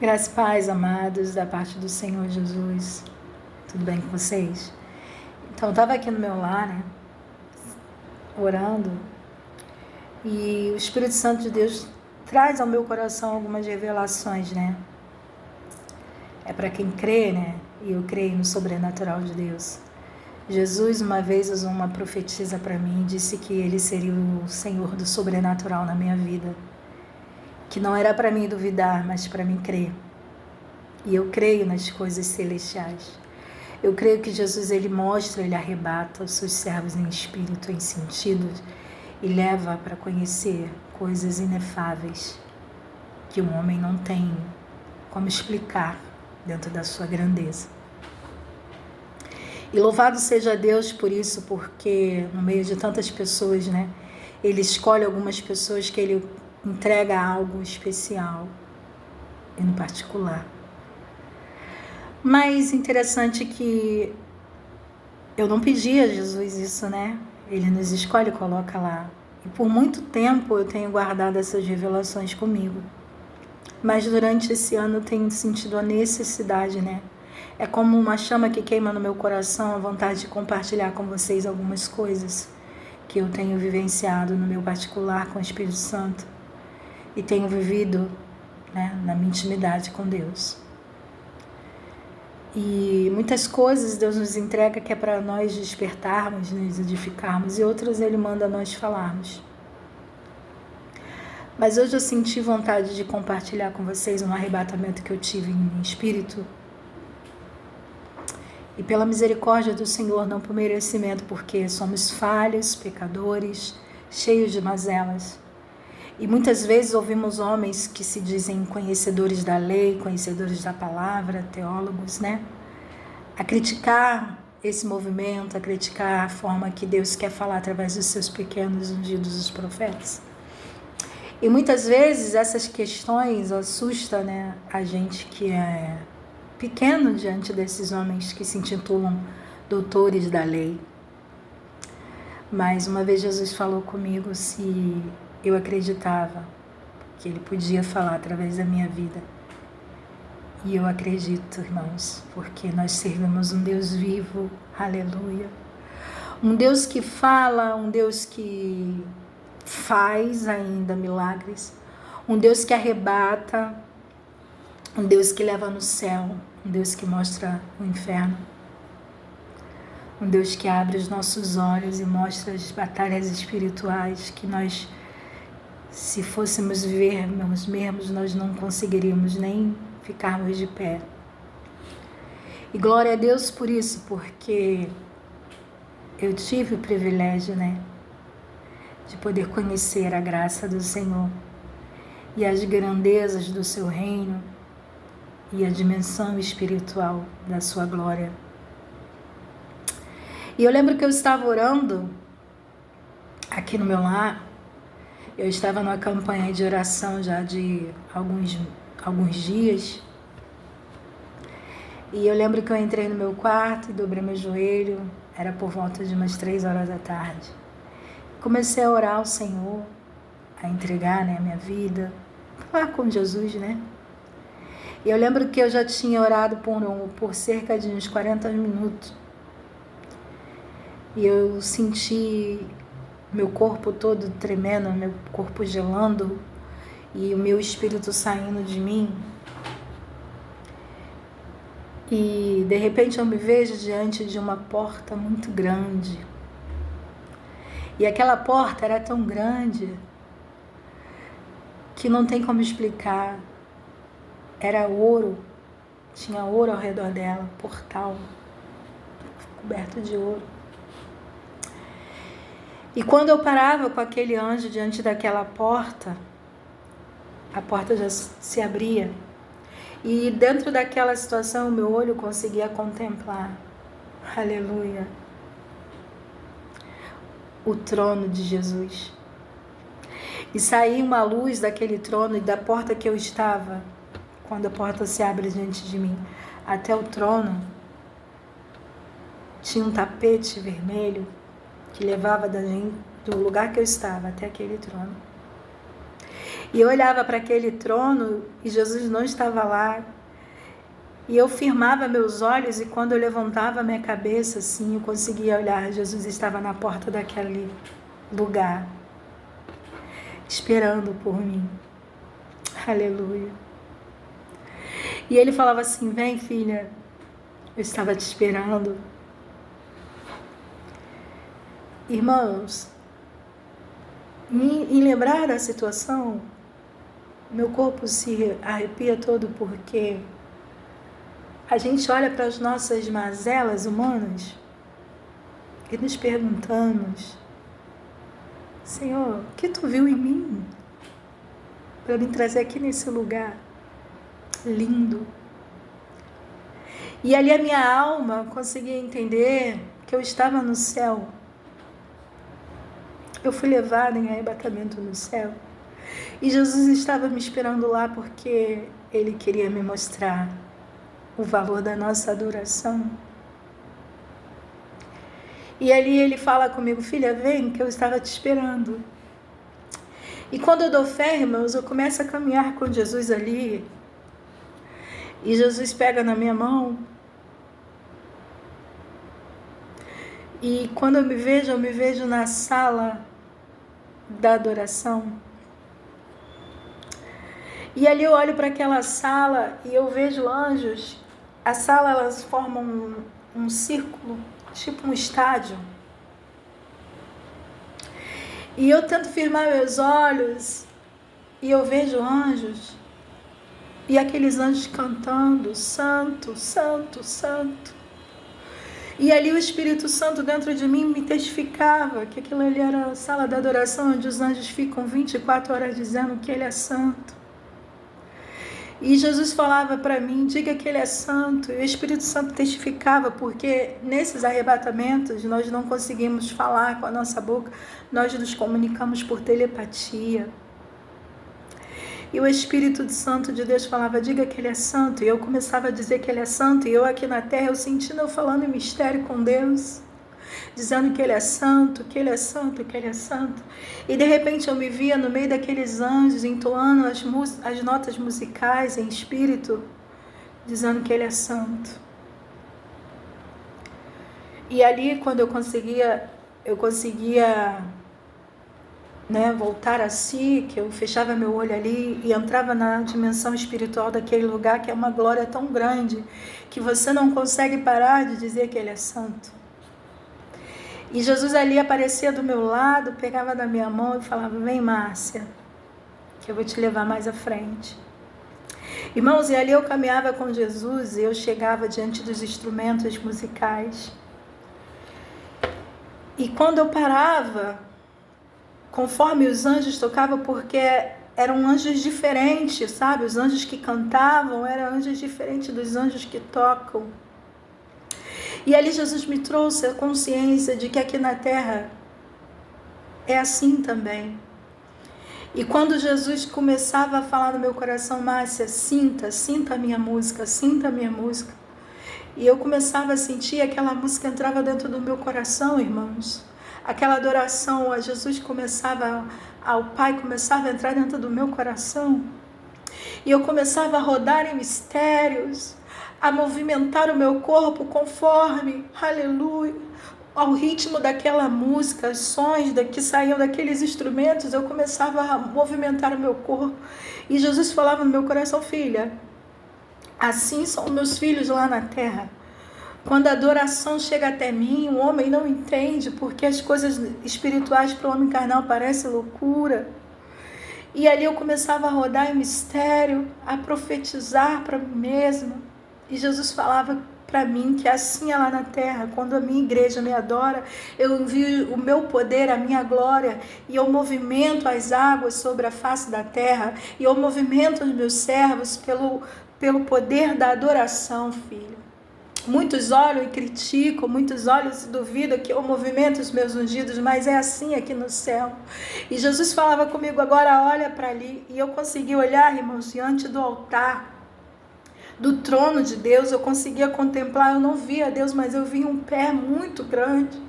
Graças e paz, amados, da parte do Senhor Jesus. Tudo bem com vocês? Então, eu estava aqui no meu lar, né, orando, e o Espírito Santo de Deus traz ao meu coração algumas revelações, né? É para quem crê, né? E eu creio no sobrenatural de Deus. Jesus, uma vez, usou uma profetisa para mim e disse que ele seria o Senhor do sobrenatural na minha vida. Que não era para mim duvidar, mas para mim crer. E eu creio nas coisas celestiais. Eu creio que Jesus, ele mostra, ele arrebata os seus servos em espírito, em sentidos, e leva para conhecer coisas inefáveis que o homem não tem como explicar dentro da sua grandeza. E louvado seja Deus por isso, porque no meio de tantas pessoas, né, ele escolhe algumas pessoas que ele entrega algo especial e no particular. Mas interessante que eu não pedi a Jesus isso, né? Ele nos escolhe e coloca lá. E por muito tempo eu tenho guardado essas revelações comigo. Mas durante esse ano eu tenho sentido a necessidade, né? É como uma chama que queima no meu coração, a vontade de compartilhar com vocês algumas coisas que eu tenho vivenciado no meu particular com o Espírito Santo e tenho vivido, né, na minha intimidade com Deus. E muitas coisas Deus nos entrega que é para nós despertarmos, nos edificarmos, e outras Ele manda nós falarmos. Mas hoje eu senti vontade de compartilhar com vocês um arrebatamento que eu tive em espírito. E pela misericórdia do Senhor, não por merecimento, porque somos falhos, pecadores, cheios de mazelas. E muitas vezes ouvimos homens que se dizem conhecedores da lei, conhecedores da palavra, teólogos, né? A criticar esse movimento, a criticar a forma que Deus quer falar através dos seus pequenos ungidos, os profetas. E muitas vezes essas questões assustam, né, a gente que é pequeno diante desses homens que se intitulam doutores da lei. Mas uma vez Jesus falou comigo se eu acreditava que Ele podia falar através da minha vida. E eu acredito, irmãos, porque nós servimos um Deus vivo, aleluia. Um Deus que fala, um Deus que faz ainda milagres, um Deus que arrebata, um Deus que leva no céu, um Deus que mostra o inferno, um Deus que abre os nossos olhos e mostra as batalhas espirituais que nós, se fôssemos vermos mesmos, nós não conseguiríamos nem ficarmos de pé. E glória a Deus por isso, porque eu tive o privilégio, né, de poder conhecer a graça do Senhor e as grandezas do seu reino e a dimensão espiritual da sua glória. E eu lembro que eu estava orando aqui no meu lar. Eu estava numa campanha de oração já de alguns dias. E eu lembro que eu entrei no meu quarto e dobrei meu joelho. Era por volta de umas 3 horas da tarde. Comecei a orar ao Senhor, a entregar, né, a minha vida, falar com Jesus, né? E eu lembro que eu já tinha orado por cerca de uns 40 minutos. E eu senti meu corpo todo tremendo, meu corpo gelando e o meu espírito saindo de mim. E de repente eu me vejo diante de uma porta muito grande. E aquela porta era tão grande que não tem como explicar. Era ouro, tinha ouro ao redor dela, portal coberto de ouro. E quando eu parava com aquele anjo diante daquela porta, a porta já se abria. E dentro daquela situação, o meu olho conseguia contemplar, aleluia, o trono de Jesus. E saía uma luz daquele trono e da porta que eu estava, quando a porta se abre diante de mim, até o trono, tinha um tapete vermelho que levava do lugar que eu estava até aquele trono. E eu olhava para aquele trono e Jesus não estava lá. E eu firmava meus olhos e quando eu levantava a minha cabeça, assim, eu conseguia olhar. Jesus estava na porta daquele lugar, esperando por mim. Aleluia. E ele falava assim: vem, filha, eu estava te esperando. Irmãos, em lembrar da situação, meu corpo se arrepia todo porque a gente olha para as nossas mazelas humanas e nos perguntamos: Senhor, o que tu viu em mim para me trazer aqui nesse lugar lindo? E ali a minha alma conseguia entender que eu estava no céu. Eu fui levada em arrebatamento no céu. E Jesus estava me esperando lá porque Ele queria me mostrar o valor da nossa adoração. E ali Ele fala comigo: filha, vem que eu estava te esperando. E quando eu dou fé, irmãos, eu começo a caminhar com Jesus ali. E Jesus pega na minha mão. E quando eu me vejo na sala da adoração. E ali eu olho para aquela sala e eu vejo anjos. A sala, elas formam um círculo, tipo um estádio. E eu tento firmar meus olhos e eu vejo anjos. E aqueles anjos cantando: Santo, Santo, Santo. E ali o Espírito Santo dentro de mim me testificava que aquilo ali era a sala da adoração, onde os anjos ficam 24 horas dizendo que Ele é santo. E Jesus falava para mim: diga que Ele é santo. E o Espírito Santo testificava, porque nesses arrebatamentos nós não conseguimos falar com a nossa boca, nós nos comunicamos por telepatia. E o Espírito Santo de Deus falava: diga que Ele é santo. E eu começava a dizer que Ele é santo. E eu aqui na terra, eu sentindo, eu falando em mistério com Deus, dizendo que Ele é santo, que Ele é santo, que Ele é santo. E de repente eu me via no meio daqueles anjos, entoando as notas musicais em espírito, dizendo que Ele é santo. E ali, quando eu conseguia voltar a si, que eu fechava meu olho ali e entrava na dimensão espiritual daquele lugar, que é uma glória tão grande que você não consegue parar de dizer que Ele é santo. E Jesus ali aparecia do meu lado, pegava da minha mão e falava: vem, Márcia, que eu vou te levar mais à frente. Irmãos, e ali eu caminhava com Jesus e eu chegava diante dos instrumentos musicais. E quando eu parava, conforme os anjos tocavam, porque eram anjos diferentes, sabe? Os anjos que cantavam eram anjos diferentes dos anjos que tocam. E ali Jesus me trouxe a consciência de que aqui na terra é assim também. E quando Jesus começava a falar no meu coração: Márcia, sinta a minha música, sinta a minha música. E eu começava a sentir, aquela música entrava dentro do meu coração, irmãos. Aquela adoração a Jesus ao Pai começava a entrar dentro do meu coração. E eu começava a rodar em mistérios, a movimentar o meu corpo conforme, aleluia, ao ritmo daquela música, os sons que saíam daqueles instrumentos. Eu começava a movimentar o meu corpo. E Jesus falava no meu coração: filha, assim são meus filhos lá na terra. Quando a adoração chega até mim, o homem não entende, porque as coisas espirituais para o homem carnal parecem loucura. E ali eu começava a rodar em mistério, a profetizar para mim mesma. E Jesus falava para mim que assim é lá na terra. Quando a minha igreja me adora, eu envio o meu poder, a minha glória, e eu movimento as águas sobre a face da terra, e eu movimento os meus servos pelo poder da adoração, filho. Muitos olham e criticam, muitos olham e duvidam que eu movimento os meus ungidos, mas é assim aqui no céu. E Jesus falava comigo: agora olha para ali. E eu consegui olhar, irmãos, diante do altar, do trono de Deus. Eu conseguia contemplar, eu não via Deus, mas eu via um pé muito grande.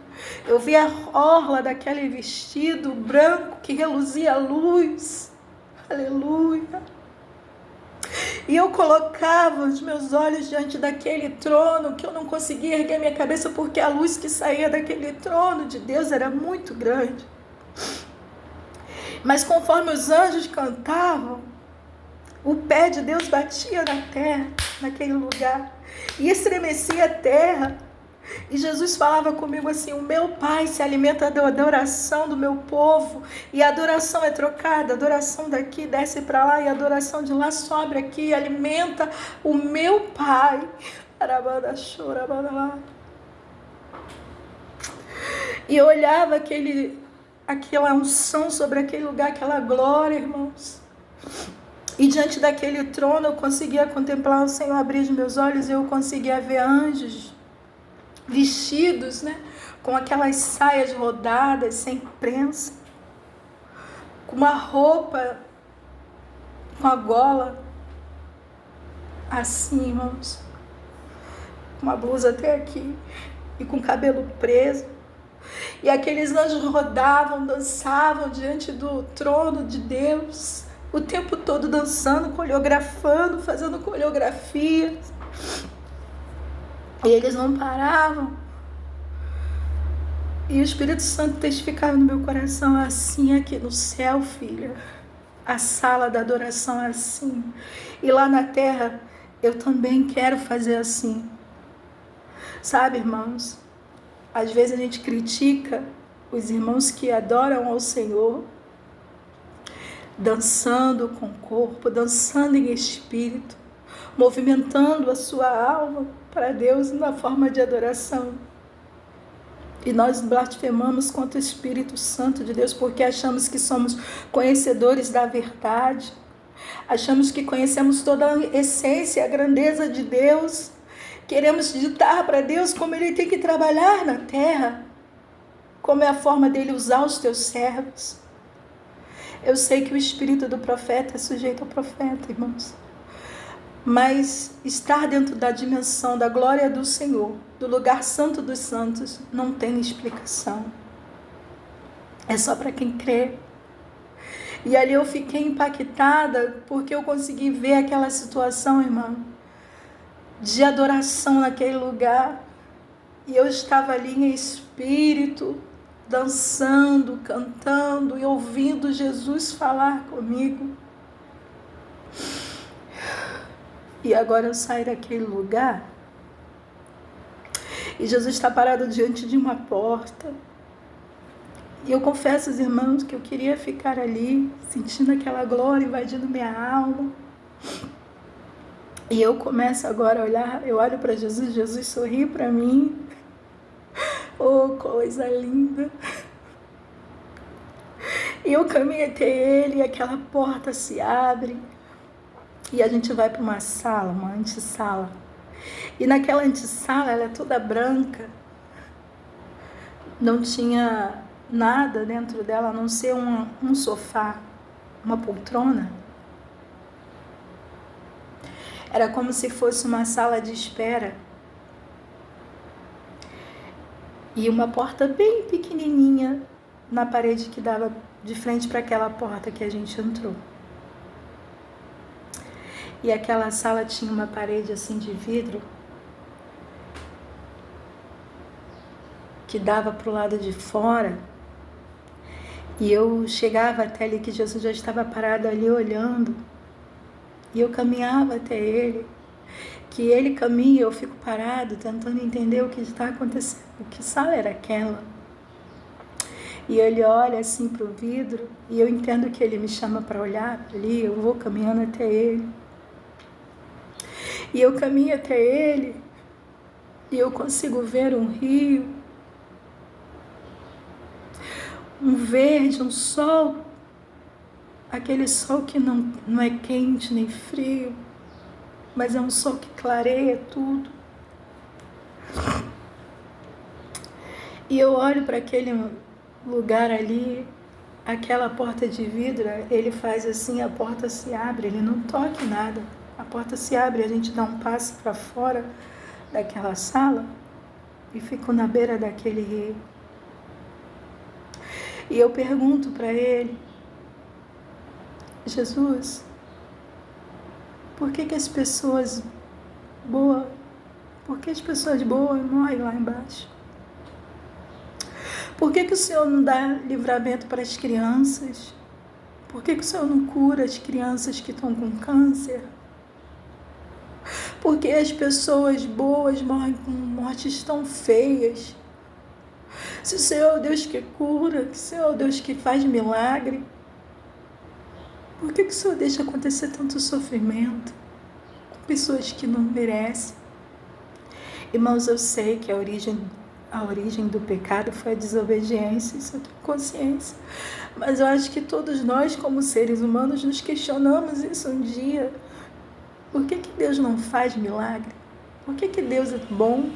Eu via a orla daquele vestido branco que reluzia a luz. Aleluia. E eu colocava os meus olhos diante daquele trono, que eu não conseguia erguer minha cabeça, porque a luz que saía daquele trono de Deus era muito grande. Mas conforme os anjos cantavam, o pé de Deus batia na terra, naquele lugar, e estremecia a terra. E Jesus falava comigo assim: o meu Pai se alimenta da adoração do meu povo, e a adoração é trocada, a adoração daqui desce para lá, e a adoração de lá sobe aqui, alimenta o meu Pai. E eu olhava aquela unção sobre aquele lugar, aquela glória, irmãos. E diante daquele trono eu conseguia contemplar o Senhor, abrir os meus olhos, e eu conseguia ver anjos vestidos, né, com aquelas saias rodadas, sem prensa, com uma roupa, com a gola assim, irmãos, com uma blusa até aqui, e com o cabelo preso. E aqueles anjos rodavam, dançavam diante do trono de Deus, o tempo todo dançando, coreografando, fazendo coreografias. E eles não paravam. E o Espírito Santo testificava no meu coração: assim aqui no céu, filha, a sala da adoração é assim. E lá na terra, eu também quero fazer assim. Sabe, irmãos, às vezes a gente critica os irmãos que adoram ao Senhor, dançando com o corpo, dançando em espírito, movimentando a sua alma para Deus na forma de adoração. E nós blasfemamos contra o Espírito Santo de Deus porque achamos que somos conhecedores da verdade, achamos que conhecemos toda a essência, a grandeza de Deus, queremos ditar para Deus como Ele tem que trabalhar na terra, como é a forma dele usar os teus servos. Eu sei que o espírito do profeta é sujeito ao profeta, irmãos. Mas estar dentro da dimensão da glória do Senhor, do lugar santo dos santos, não tem explicação. É só para quem crê. E ali eu fiquei impactada porque eu consegui ver aquela situação, irmão, de adoração naquele lugar. E eu estava ali em espírito, dançando, cantando e ouvindo Jesus falar comigo. E agora eu saio daquele lugar e Jesus está parado diante de uma porta. E eu confesso aos irmãos que eu queria ficar ali, sentindo aquela glória invadindo minha alma. E eu começo agora a olhar, eu olho para Jesus, Jesus sorri para mim. Oh, coisa linda! E eu caminho até ele e aquela porta se abre. E a gente vai para uma sala, uma antessala. E naquela antessala, ela é toda branca. Não tinha nada dentro dela, a não ser um sofá, uma poltrona. Era como se fosse uma sala de espera. E uma porta bem pequenininha na parede que dava de frente para aquela porta que a gente entrou. E aquela sala tinha uma parede assim de vidro que dava para o lado de fora. E eu chegava até ali que Jesus já estava parado ali olhando. E eu caminhava até ele. Que ele caminha, eu fico parado tentando entender o que está acontecendo. Que sala era aquela? E ele olha assim para o vidro e eu entendo que ele me chama para olhar para ali. Eu vou caminhando até ele. E eu caminho até ele e eu consigo ver um rio, um verde, um sol, aquele sol que não é quente nem frio, mas é um sol que clareia tudo. E eu olho para aquele lugar ali, aquela porta de vidro, ele faz assim, a porta se abre, ele não toca em nada. A porta se abre, a gente dá um passo para fora daquela sala e fico na beira daquele rio. E eu pergunto para ele, Jesus, por que as pessoas boas, morrem lá embaixo? Por que o Senhor não dá livramento para as crianças? Por que o Senhor não cura as crianças que estão com câncer? Por que as pessoas boas morrem com mortes tão feias? Se o Senhor é o Deus que cura, se o Senhor é o Deus que faz milagre, por que o Senhor deixa acontecer tanto sofrimento com pessoas que não merecem? Irmãos, eu sei que a origem do pecado foi a desobediência, isso eu tenho consciência. Mas eu acho que todos nós, como seres humanos, nos questionamos isso um dia. Por que Deus não faz milagre? Por que Deus é bom?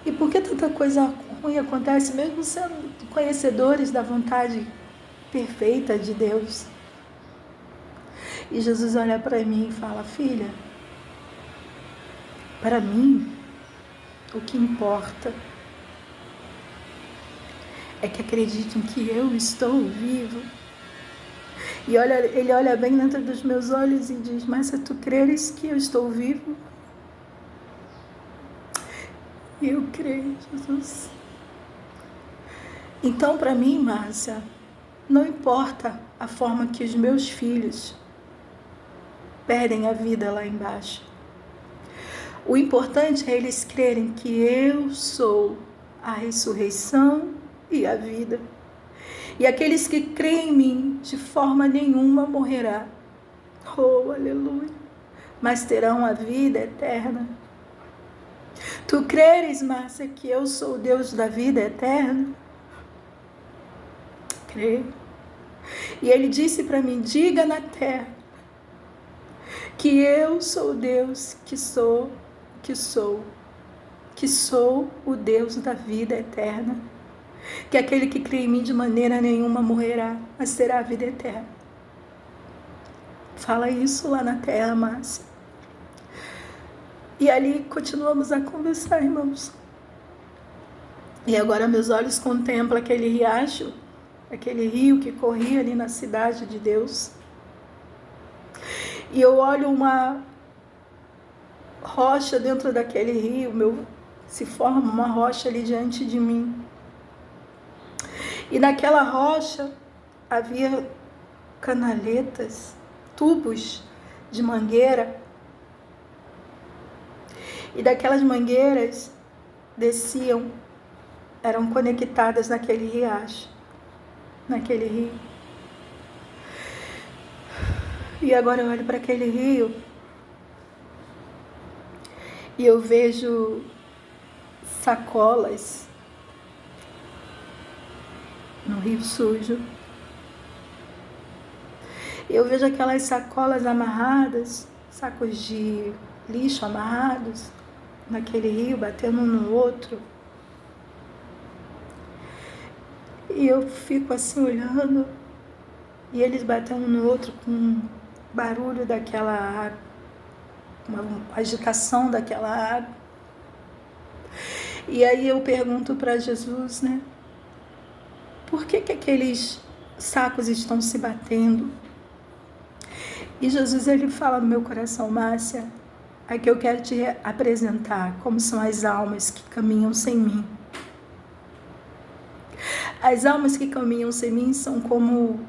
E por que tanta coisa ruim acontece, mesmo sendo conhecedores da vontade perfeita de Deus? E Jesus olha para mim e fala: filha, para mim, o que importa é que acreditem que eu estou vivo. E ele olha bem dentro dos meus olhos e diz: mas se tu creres que eu estou vivo? E eu creio, Jesus. Então, para mim, Márcia, não importa a forma que os meus filhos perdem a vida lá embaixo. O importante é eles crerem que eu sou a ressurreição e a vida. E aqueles que creem em mim, de forma nenhuma morrerá. Oh, aleluia! Mas terão a vida eterna. Tu creres, Márcia, que eu sou o Deus da vida eterna? Creio. E ele disse para mim: diga na terra que eu sou o Deus que sou o Deus da vida eterna. Que aquele que crê em mim de maneira nenhuma morrerá, mas terá a vida eterna. Fala isso lá na terra, Márcia. E ali continuamos a conversar, irmãos. E agora meus olhos contemplam aquele riacho, aquele rio que corria ali na cidade de Deus. E eu olho uma rocha dentro daquele rio, se forma uma rocha ali diante de mim. E naquela rocha havia canaletas, tubos de mangueira. E daquelas mangueiras desciam, eram conectadas naquele riacho, naquele rio. E agora eu olho para aquele rio e eu vejo sacolas no rio sujo. Eu vejo aquelas sacolas amarradas, sacos de lixo amarrados naquele rio, batendo um no outro. E eu fico assim olhando, e eles batendo um no outro com barulho daquela água, uma agitação daquela água. E aí eu pergunto para Jesus, né? Por que aqueles sacos estão se batendo? E Jesus, ele fala no meu coração: Márcia, aqui eu quero te apresentar como são as almas que caminham sem mim. As almas que caminham sem mim são como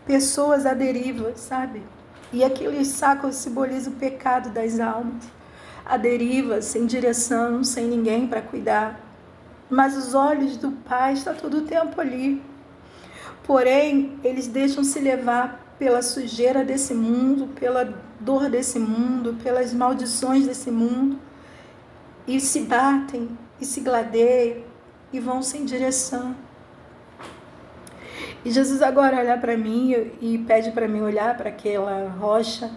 pessoas à deriva, sabe? E aqueles sacos simbolizam o pecado das almas. À deriva, sem direção, sem ninguém para cuidar. Mas os olhos do Pai estão todo o tempo ali. Porém, eles deixam se levar pela sujeira desse mundo, pela dor desse mundo, pelas maldições desse mundo, e se batem, e se gladeiam, e vão sem direção. E Jesus agora olha para mim e pede para mim olhar para aquela rocha.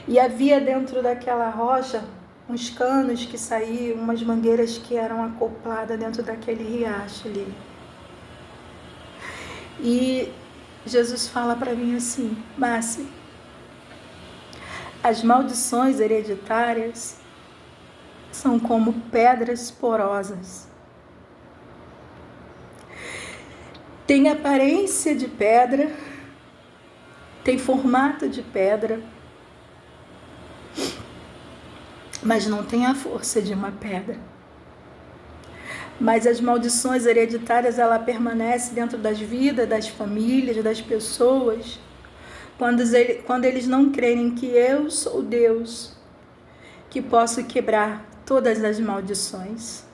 E havia dentro daquela rocha uns canos que saíam, umas mangueiras que eram acopladas dentro daquele riacho ali. E Jesus fala para mim assim: Márcia, as maldições hereditárias são como pedras porosas. tem aparência de pedra, tem formato de pedra, mas não tem a força de uma pedra. Mas as maldições hereditárias, ela permanece dentro das vidas, das famílias, das pessoas, quando eles não crerem que eu sou Deus, que posso quebrar todas as maldições.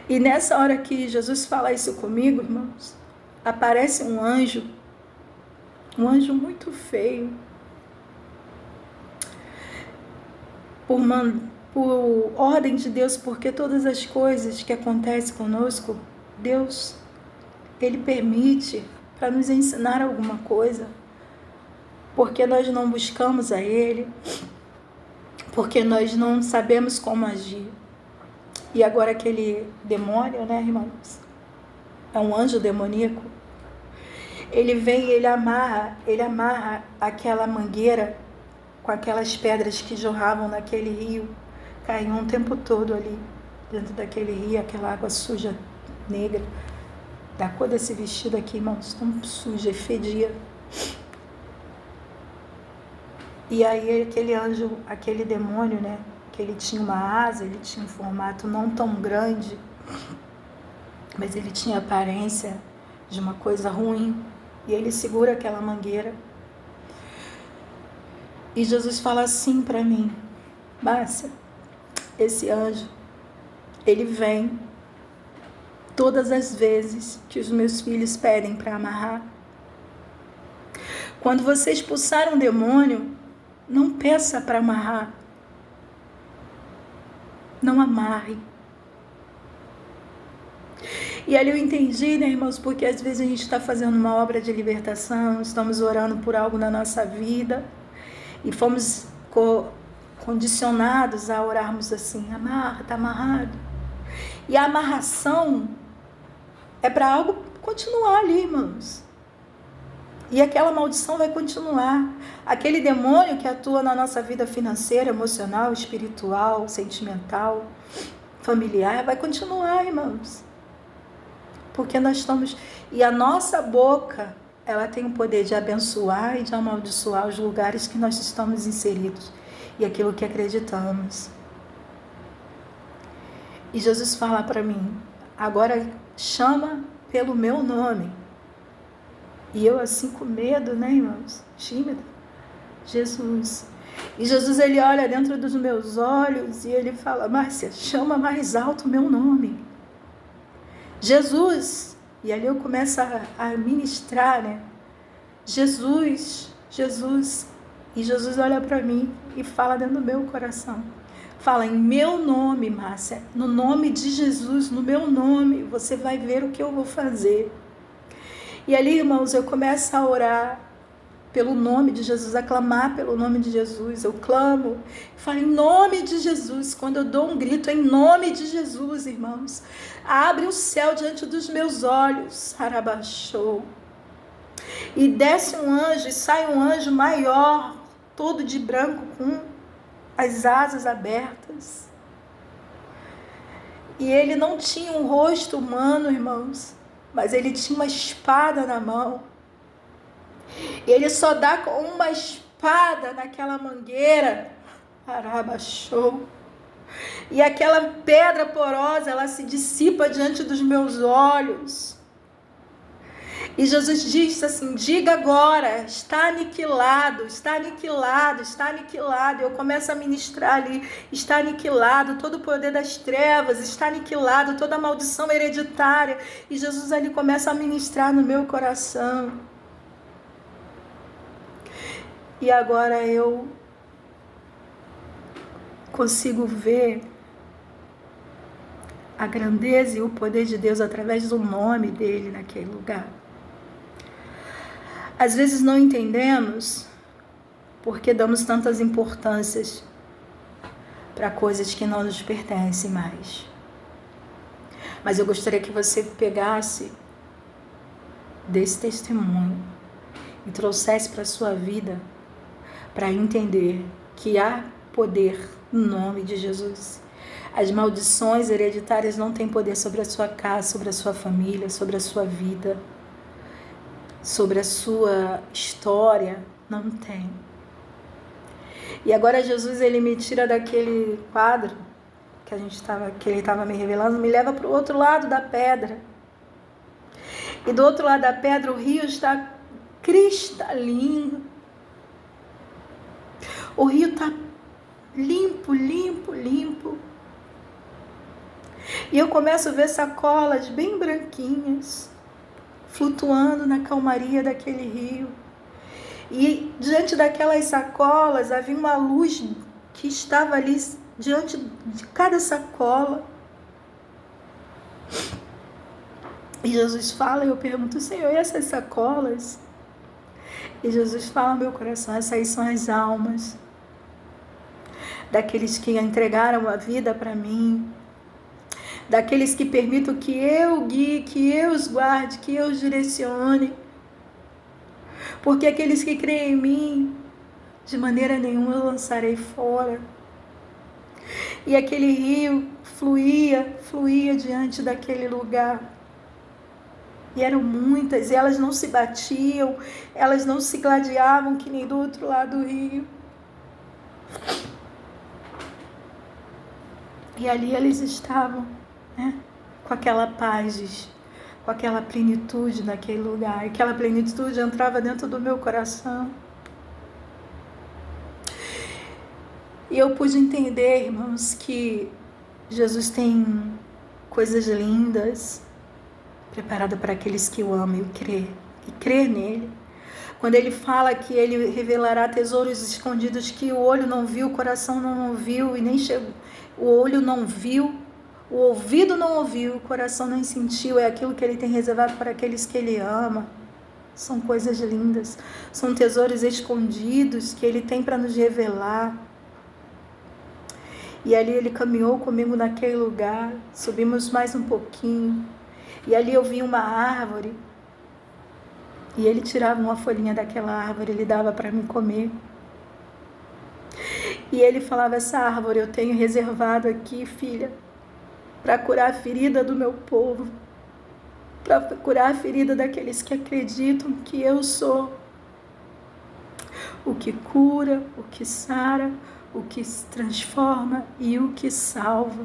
E nessa hora que Jesus fala isso comigo, irmãos, aparece um anjo muito feio, por ordem de Deus, porque todas as coisas que acontecem conosco, Deus, Ele permite para nos ensinar alguma coisa, porque nós não buscamos a Ele, porque nós não sabemos como agir. E agora aquele demônio, né, irmãos? É um anjo demoníaco. Ele vem e ele amarra aquela mangueira com aquelas pedras que jorravam naquele rio, caíam o tempo todo ali, dentro daquele rio, aquela água suja, negra, da cor desse vestido aqui, irmãos, tão suja e fedia. E aí aquele anjo, aquele demônio, né, que ele tinha uma asa, ele tinha um formato não tão grande, mas ele tinha a aparência de uma coisa ruim, e ele segura aquela mangueira. E Jesus fala assim para mim: Márcia, esse anjo, ele vem todas as vezes que os meus filhos pedem para amarrar. Quando você expulsar um demônio, não peça para amarrar. Não amarre. E ali eu entendi, né, irmãos, porque às vezes a gente está fazendo uma obra de libertação, estamos orando por algo na nossa vida e fomos condicionados a orarmos assim: amarra, está amarrado. E a amarração é para algo continuar ali, irmãos. E aquela maldição vai continuar. Aquele demônio que atua na nossa vida financeira, emocional, espiritual, sentimental, familiar, vai continuar, irmãos. Porque nós estamos... E a nossa boca, ela tem o poder de abençoar e de amaldiçoar os lugares que nós estamos inseridos e aquilo que acreditamos. E Jesus fala para mim: agora chama pelo meu nome. E eu assim com medo, né, irmãos? Tímida. Jesus. E Jesus, ele olha dentro dos meus olhos e ele fala: Márcia, chama mais alto o meu nome. Jesus. E ali eu começo a ministrar, né? Jesus, Jesus. E Jesus olha para mim e fala dentro do meu coração. Fala: em meu nome, Márcia, no nome de Jesus, no meu nome, você vai ver o que eu vou fazer. E ali, irmãos, eu começo a orar pelo nome de Jesus, a clamar pelo nome de Jesus. Eu clamo, falo em nome de Jesus. Quando eu dou um grito em nome de Jesus, irmãos, abre o céu diante dos meus olhos, arabaxou. E desce um anjo, e sai um anjo maior, todo de branco, com as asas abertas. E ele não tinha um rosto humano, irmãos, mas ele tinha uma espada na mão. E ele só dá com uma espada naquela mangueira. Arabaxou. E aquela pedra porosa, ela se dissipa diante dos meus olhos. E Jesus disse assim: diga agora, está aniquilado, está aniquilado, está aniquilado. Eu começo a ministrar ali: está aniquilado todo o poder das trevas, está aniquilado toda a maldição hereditária. E Jesus ali começa a ministrar no meu coração. E agora eu consigo ver a grandeza e o poder de Deus através do nome dele naquele lugar. Às vezes não entendemos porque damos tantas importâncias para coisas que não nos pertencem mais. Mas eu gostaria que você pegasse desse testemunho e trouxesse para a sua vida para entender que há poder no nome de Jesus. As maldições hereditárias não têm poder sobre a sua casa, sobre a sua família, sobre a sua vida, sobre a sua história. Não tem. E agora Jesus, ele me tira daquele quadro que ele estava me revelando, me leva para o outro lado da pedra. E do outro lado da pedra o rio está cristalino. O rio está limpo, limpo, limpo. E eu começo a ver sacolas bem branquinhas flutuando na calmaria daquele rio. E diante daquelas sacolas havia uma luz que estava ali diante de cada sacola. E Jesus fala, e eu pergunto: Senhor, e essas sacolas? E Jesus fala no meu coração: essas são as almas daqueles que entregaram a vida para mim, daqueles que permitam que eu guie, que eu os guarde, que eu os direcione. Porque aqueles que creem em mim, de maneira nenhuma eu lançarei fora. E aquele rio fluía diante daquele lugar. E eram muitas, e elas não se batiam, elas não se gladiavam que nem do outro lado do rio. E ali eles estavam, né, com aquela paz, com aquela plenitude naquele lugar. E aquela plenitude entrava dentro do meu coração. E eu pude entender, irmãos, que Jesus tem coisas lindas preparadas para aqueles que o amam e crer nele. Quando ele fala que ele revelará tesouros escondidos que o olho não viu, o coração não ouviu e nem chegou. O olho não viu, o ouvido não ouviu, o coração não sentiu. É aquilo que ele tem reservado para aqueles que ele ama. São coisas lindas, são tesouros escondidos que ele tem para nos revelar. E ali ele caminhou comigo naquele lugar, subimos mais um pouquinho, e ali eu vi uma árvore, e ele tirava uma folhinha daquela árvore, ele dava para mim comer. E ele falava: essa árvore eu tenho reservado aqui, filha, para curar a ferida do meu povo, para curar a ferida daqueles que acreditam que eu sou o que cura, o que sara, o que se transforma e o que salva.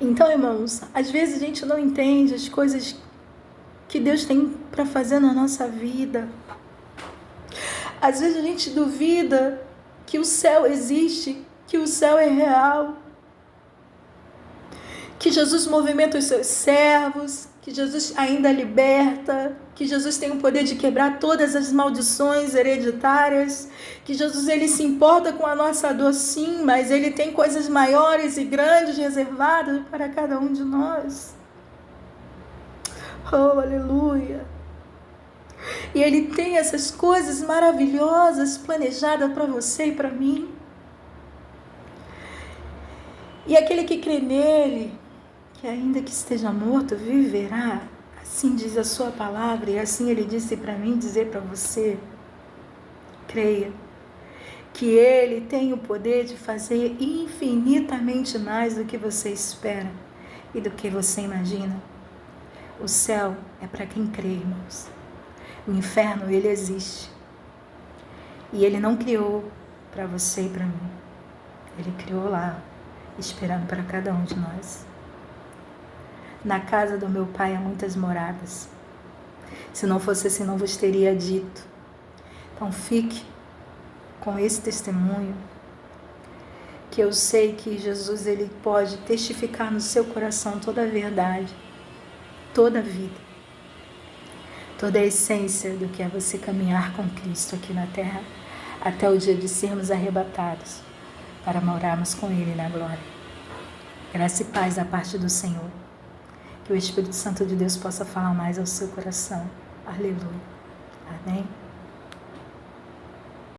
Então, irmãos, às vezes a gente não entende as coisas que Deus tem para fazer na nossa vida. Às vezes a gente duvida que o céu existe, que o céu é real, que Jesus movimenta os seus servos, que Jesus ainda liberta, que Jesus tem o poder de quebrar todas as maldições hereditárias, que Jesus ele se importa com a nossa dor, sim, mas ele tem coisas maiores e grandes reservadas para cada um de nós. Oh, aleluia! E ele tem essas coisas maravilhosas planejadas para você e para mim. E aquele que crê nele, que ainda que esteja morto, viverá. Assim diz a sua palavra, e assim ele disse para mim dizer para você. Creia que ele tem o poder de fazer infinitamente mais do que você espera e do que você imagina. O céu é para quem crê, irmãos. O inferno, ele existe. E ele não criou para você e para mim. Ele criou lá, esperando para cada um de nós. Na casa do meu pai há muitas moradas. Se não fosse assim, não vos teria dito. Então fique com esse testemunho, que eu sei que Jesus ele pode testificar no seu coração toda a verdade, toda a vida, toda a essência do que é você caminhar com Cristo aqui na terra, até o dia de sermos arrebatados, para morarmos com Ele na glória. Graça e paz da parte do Senhor. Que o Espírito Santo de Deus possa falar mais ao seu coração. Aleluia. Amém.